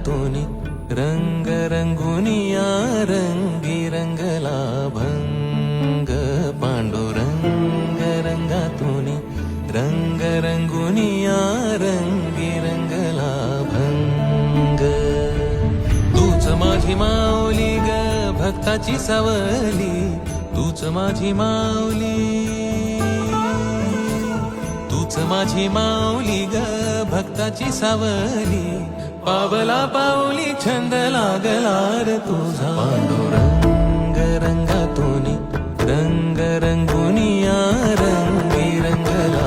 रंगातूनी रंग रंगुनिया रंगी रंगला भंग पांडुरंग रंगातूनी रंग रंगुनिया रंगी रंगला भंग तूच माझी माऊली ग भक्ताची सावली तूच माझी माऊली तूच माझी माऊली ग भक्ताची सावली पावला पाऊली छंद लागला रे तुझा पांडुरंग रंगातूनी रंग रंगुनिया रंगी रंगला